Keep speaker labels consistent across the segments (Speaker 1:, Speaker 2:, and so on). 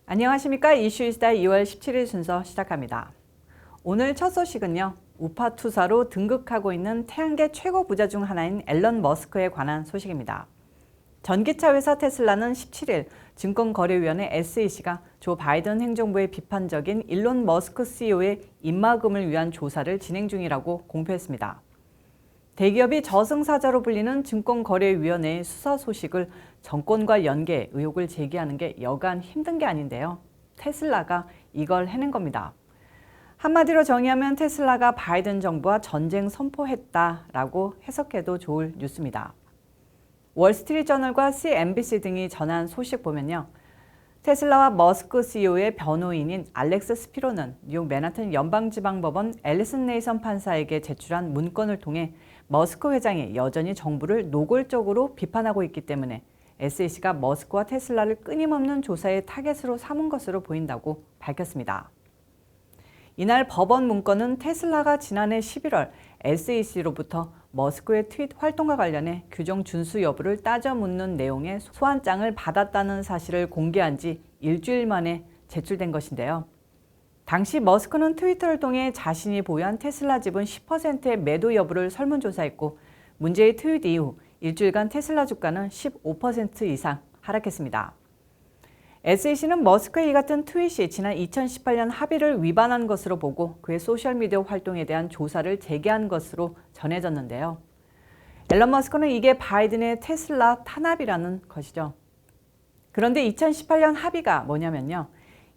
Speaker 1: 안녕하십니까. 이슈이스타 2월 17일 순서 시작합니다. 오늘 첫 소식은요. 우파 투사로 등극하고 있는 태양계 최고 부자 중 하나인 앨런 머스크에 관한 소식입니다. 전기차 회사 테슬라는 17일 증권거래위원회 SEC가 조 바이든 행정부의 비판적인 일론 머스크 CEO의 입막음을 위한 조사를 진행 중이라고 공표했습니다. 대기업이 저승사자로 불리는 증권거래위원회의 수사 소식을 정권과 연계 의혹을 제기하는 게 여간 힘든 게 아닌데요. 테슬라가 이걸 해낸 겁니다. 한마디로 정의하면 테슬라가 바이든 정부와 전쟁 선포했다라고 해석해도 좋을 뉴스입니다. 월스트리트저널과 CNBC 등이 전한 소식 보면요. 테슬라와 머스크 CEO의 변호인인 알렉스 스피로는 뉴욕 맨하튼 연방지방법원 앨리슨 네이선 판사에게 제출한 문건을 통해 머스크 회장이 여전히 정부를 노골적으로 비판하고 있기 때문에 SEC가 머스크와 테슬라를 끊임없는 조사의 타겟으로 삼은 것으로 보인다고 밝혔습니다. 이날 법원 문건은 테슬라가 지난해 11월 SEC로부터 머스크의 트윗 활동과 관련해 규정 준수 여부를 따져 묻는 내용의 소환장을 받았다는 사실을 공개한 지 일주일 만에 제출된 것인데요. 당시 머스크는 트위터를 통해 자신이 보유한 테슬라 지분 10%의 매도 여부를 설문조사했고 문제의 트윗 이후 일주일간 테슬라 주가는 15% 이상 하락했습니다. SEC는 머스크의 이 같은 트윗이 지난 2018년 합의를 위반한 것으로 보고 그의 소셜미디어 활동에 대한 조사를 재개한 것으로 전해졌는데요. 앨런 머스크는 이게 바이든의 테슬라 탄압이라는 것이죠. 그런데 2018년 합의가 뭐냐면요.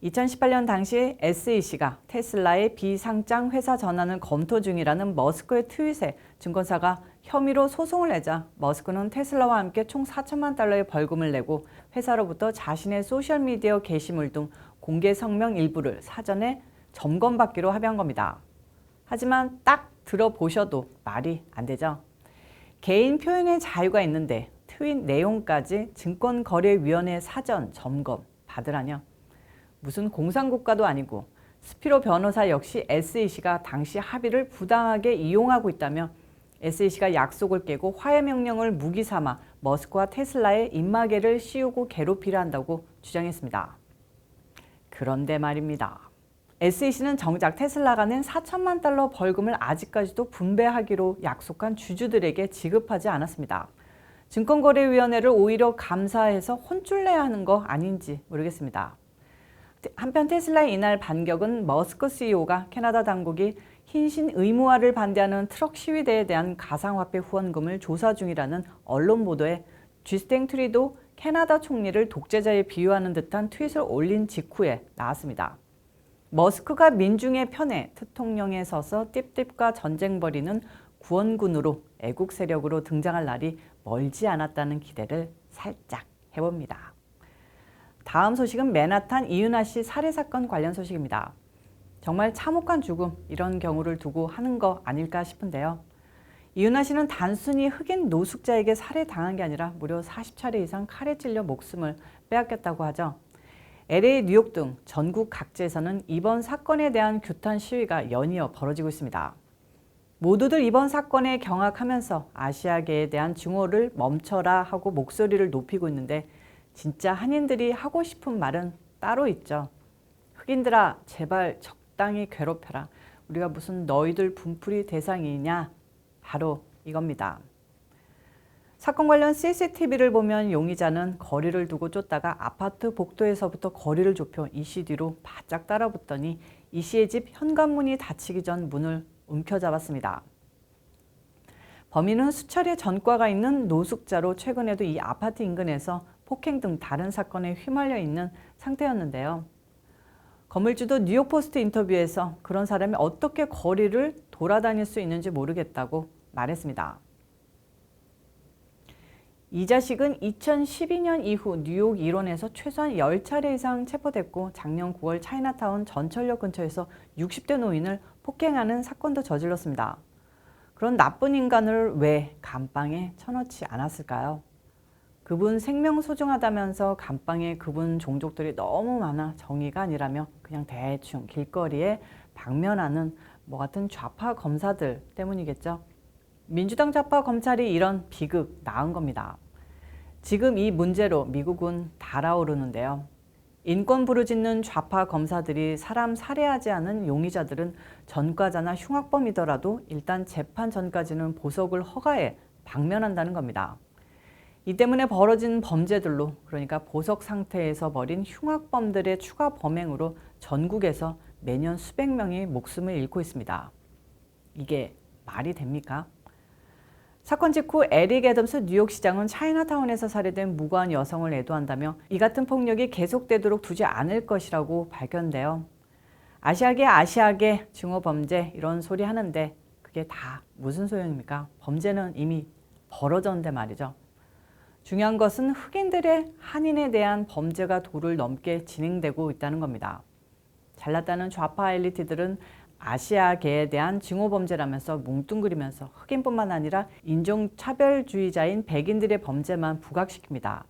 Speaker 1: 2018년 당시 SEC가 테슬라의 비상장 회사 전환을 검토 중이라는 머스크의 트윗에 증권사가 혐의로 소송을 내자 머스크는 테슬라와 함께 총 4천만 달러의 벌금을 내고 회사로부터 자신의 소셜미디어 게시물 등 공개 성명 일부를 사전에 점검받기로 합의한 겁니다. 하지만 딱 들어보셔도 말이 안 되죠. 개인 표현의 자유가 있는데 트윗 내용까지 증권거래위원회 사전 점검 받으라뇨. 무슨 공산국가도 아니고 스피로 변호사 역시 SEC가 당시 합의를 부당하게 이용하고 있다며 SEC가 약속을 깨고 화해 명령을 무기 삼아 머스크와 테슬라의 입마개를 씌우고 괴롭히려 한다고 주장했습니다. 그런데 말입니다. SEC는 정작 테슬라가 낸 4천만 달러 벌금을 아직까지도 분배하기로 약속한 주주들에게 지급하지 않았습니다. 증권거래위원회를 오히려 감사해서 혼쭐 내야 하는 거 아닌지 모르겠습니다. 한편 테슬라의 이날 반격은 머스크 CEO가 캐나다 당국이 흰신 의무화를 반대하는 트럭 시위대에 대한 가상화폐 후원금을 조사 중이라는 언론 보도에 주스틴 트루도 캐나다 총리를 독재자에 비유하는 듯한 트윗을 올린 직후에 나왔습니다. 머스크가 민중의 편에 대통령에 서서 띠띠과 전쟁 벌이는 구원군으로 애국 세력으로 등장할 날이 멀지 않았다는 기대를 살짝 해봅니다. 다음 소식은 맨하탄 이윤아 씨 살해 사건 관련 소식입니다. 정말 참혹한 죽음, 이런 경우를 두고 하는 거 아닐까 싶은데요. 이윤아 씨는 단순히 흑인 노숙자에게 살해당한 게 아니라 무려 40차례 이상 칼에 찔려 목숨을 빼앗겼다고 하죠. LA, 뉴욕 등 전국 각지에서는 이번 사건에 대한 규탄 시위가 연이어 벌어지고 있습니다. 모두들 이번 사건에 경악하면서 아시아계에 대한 증오를 멈춰라 하고 목소리를 높이고 있는데 진짜 한인들이 하고 싶은 말은 따로 있죠. 흑인들아, 제발 적당히 괴롭혀라. 우리가 무슨 너희들 분풀이 대상이냐? 바로 이겁니다. 사건 관련 CCTV를 보면 용의자는 거리를 두고 쫓다가 아파트 복도에서부터 거리를 좁혀 이 씨 뒤로 바짝 따라붙더니 이 씨의 집 현관문이 닫히기 전 문을 움켜잡았습니다. 범인은 수차례 전과가 있는 노숙자로 최근에도 이 아파트 인근에서 폭행 등 다른 사건에 휘말려 있는 상태였는데요. 건물주도 뉴욕포스트 인터뷰에서 그런 사람이 어떻게 거리를 돌아다닐 수 있는지 모르겠다고 말했습니다. 이 자식은 2012년 이후 뉴욕 일원에서 최소한 10차례 이상 체포됐고 작년 9월 차이나타운 전철역 근처에서 60대 노인을 폭행하는 사건도 저질렀습니다. 그런 나쁜 인간을 왜 감방에 쳐넣지 않았을까요? 그분 생명 소중하다면서 감방에 그분 종족들이 너무 많아 정의가 아니라며 그냥 대충 길거리에 방면하는 같은 좌파 검사들 때문이겠죠. 민주당 좌파 검찰이 이런 비극 낳은 겁니다. 지금 이 문제로 미국은 달아오르는데요. 인권 부르짖는 좌파 검사들이 사람 살해하지 않은 용의자들은 전과자나 흉악범이더라도 일단 재판 전까지는 보석을 허가해 방면한다는 겁니다. 이 때문에 벌어진 범죄들로, 그러니까 보석 상태에서 벌인 흉악범들의 추가 범행으로 전국에서 매년 수백 명이 목숨을 잃고 있습니다. 이게 말이 됩니까? 사건 직후 에릭 애덤스 뉴욕시장은 차이나타운에서 살해된 무고한 여성을 애도한다며 이 같은 폭력이 계속되도록 두지 않을 것이라고 밝혔는데요. 아시아계 증오범죄 이런 소리 하는데 그게 다 무슨 소용입니까? 범죄는 이미 벌어졌는데 말이죠. 중요한 것은 흑인들의 한인에 대한 범죄가 도를 넘게 진행되고 있다는 겁니다. 잘났다는 좌파 엘리트들은 아시아계에 대한 증오범죄라면서 뭉뚱그리면서 흑인뿐만 아니라 인종차별주의자인 백인들의 범죄만 부각시킵니다.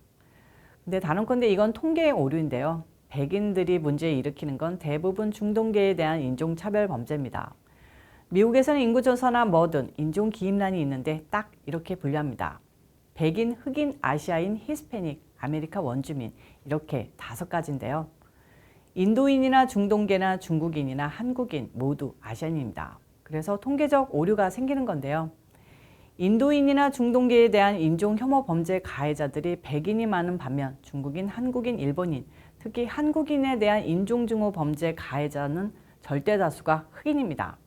Speaker 1: 근데 단언컨대 이건 통계의 오류인데요. 백인들이 문제 일으키는 건 대부분 중동계에 대한 인종차별 범죄입니다. 미국에서는 인구조사나 뭐든 인종기입란이 있는데 딱 이렇게 분류합니다. 백인, 흑인, 아시아인, 히스패닉, 아메리카 원주민 이렇게 5가지인데요. 인도인이나 중동계나 중국인이나 한국인 모두 아시안입니다. 그래서 통계적 오류가 생기는 건데요. 인도인이나 중동계에 대한 인종 혐오 범죄 가해자들이 백인이 많은 반면 중국인, 한국인, 일본인, 특히 한국인에 대한 인종증오 범죄 가해자는 절대 다수가 흑인입니다.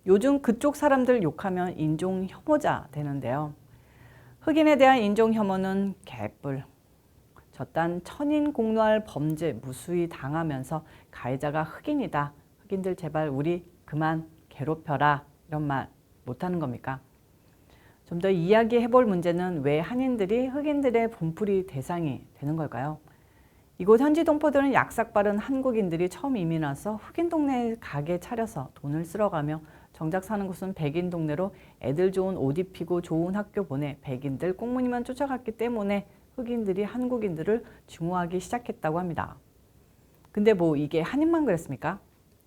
Speaker 1: 요즘 그쪽 사람들 욕하면 인종 혐오자 되는데요. 흑인에 대한 인종 혐오는 개뿔. 저딴 천인공노할 범죄 무수히 당하면서 가해자가 흑인이다. 흑인들 제발 우리 그만 괴롭혀라. 이런 말 못하는 겁니까? 좀 더 이야기해 볼 문제는 왜 한인들이 흑인들의 분풀이 대상이 되는 걸까요? 이곳 현지 동포들은 약삭 빠른 한국인들이 처음 이민 와서 흑인 동네에 가게 차려서 돈을 쓸어가며 정작 사는 곳은 백인 동네로 애들 좋은 옷 입히고 좋은 학교 보내 백인들 꽁무니만 쫓아갔기 때문에 흑인들이 한국인들을 증오하기 시작했다고 합니다. 근데 뭐 이게 한인만 그랬습니까?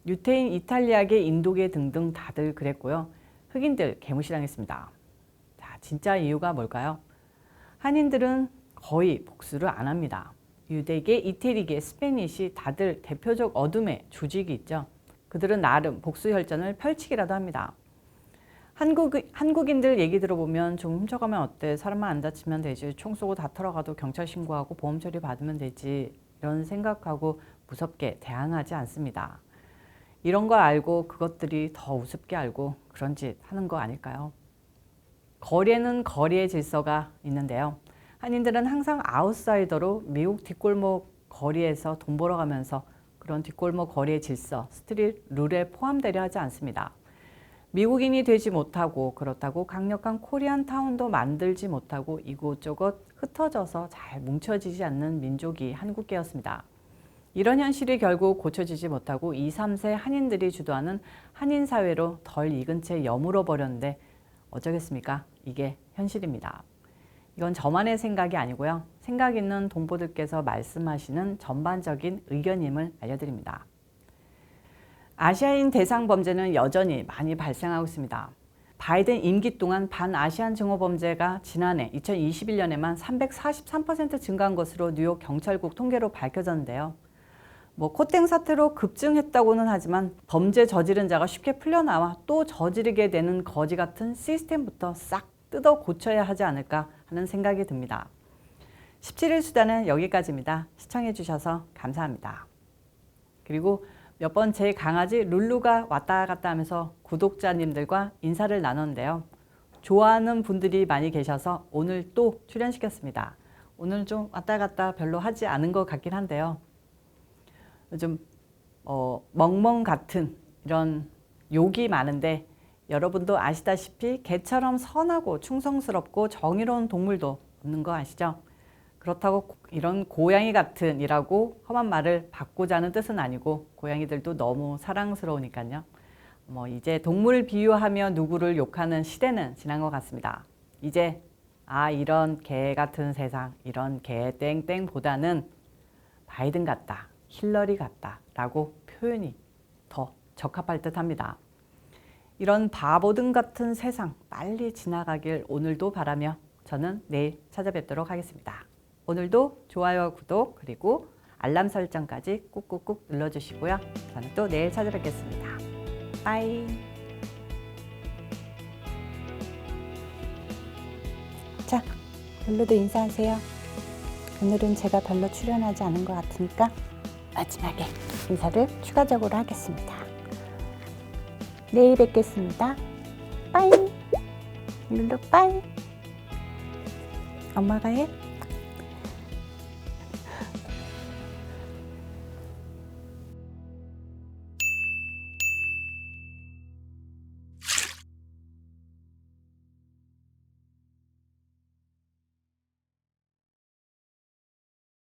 Speaker 1: 유태인, 이탈리아계, 인도계 등등 다들 그랬고요. 흑인들 개무시당했습니다. 자, 진짜 이유가 뭘까요? 한인들은 거의 복수를 안 합니다. 유대계, 이태리계, 스페니시 다들 대표적 어둠의 조직이 있죠. 그들은 나름 복수 혈전을 펼치기라도 합니다. 한국인들 얘기 들어보면 좀 훔쳐가면 어때? 사람만 안 다치면 되지. 총 쏘고 다 털어가도 경찰 신고하고 보험 처리 받으면 되지. 이런 생각하고 무섭게 대항하지 않습니다. 이런 거 알고 그것들이 더 우습게 알고 그런 짓 하는 거 아닐까요? 거리에는 거리의 질서가 있는데요. 한인들은 항상 아웃사이더로 미국 뒷골목 거리에서 돈 벌어가면서 그런 뒷골목 거리의 질서, 스트릿 룰에 포함되려 하지 않습니다. 미국인이 되지 못하고 그렇다고 강력한 코리안 타운도 만들지 못하고 이곳저곳 흩어져서 잘 뭉쳐지지 않는 민족이 한국계였습니다. 이런 현실이 결국 고쳐지지 못하고 2, 3세 한인들이 주도하는 한인 사회로 덜 익은 채 여물어 버렸는데 어쩌겠습니까? 이게 현실입니다. 이건 저만의 생각이 아니고요. 생각 있는 동포들께서 말씀하시는 전반적인 의견임을 알려드립니다. 아시아인 대상 범죄는 여전히 많이 발생하고 있습니다. 바이든 임기 동안 반아시안 증오 범죄가 지난해 2021년에만 343% 증가한 것으로 뉴욕 경찰국 통계로 밝혀졌는데요. 코땡 사태로 급증했다고는 하지만 범죄 저지른 자가 쉽게 풀려나와 또 저지르게 되는 거지 같은 시스템부터 싹 뜯어 고쳐야 하지 않을까 하는 생각이 듭니다. 17일 수다는 여기까지입니다. 시청해 주셔서 감사합니다. 그리고 몇 번 제 강아지 룰루가 왔다 갔다 하면서 구독자님들과 인사를 나눴는데요. 좋아하는 분들이 많이 계셔서 오늘 또 출연시켰습니다. 오늘 좀 왔다 갔다 별로 하지 않은 것 같긴 한데요. 요즘 멍멍 같은 이런 욕이 많은데 여러분도 아시다시피 개처럼 선하고 충성스럽고 정의로운 동물도 없는 거 아시죠? 그렇다고 이런 고양이 같은 이라고 험한 말을 바꾸자는 뜻은 아니고 고양이들도 너무 사랑스러우니까요. 이제 동물 비유하며 누구를 욕하는 시대는 지난 것 같습니다. 이제 이런 개 같은 세상, 이런 개 땡땡보다는 바이든 같다, 힐러리 같다 라고 표현이 더 적합할 듯 합니다. 이런 바보등 같은 세상 빨리 지나가길 오늘도 바라며 저는 내일 찾아뵙도록 하겠습니다. 오늘도 좋아요와 구독 그리고 알람 설정까지 꾹꾹꾹 눌러주시고요. 저는 또 내일 찾아뵙겠습니다. 빠이.
Speaker 2: 자, 룰루도 인사하세요. 오늘은 제가 별로 출연하지 않은 것 같으니까 마지막에 인사를 추가적으로 하겠습니다. 내일 뵙겠습니다. 빠이. 룰루 빠이. 엄마가 해.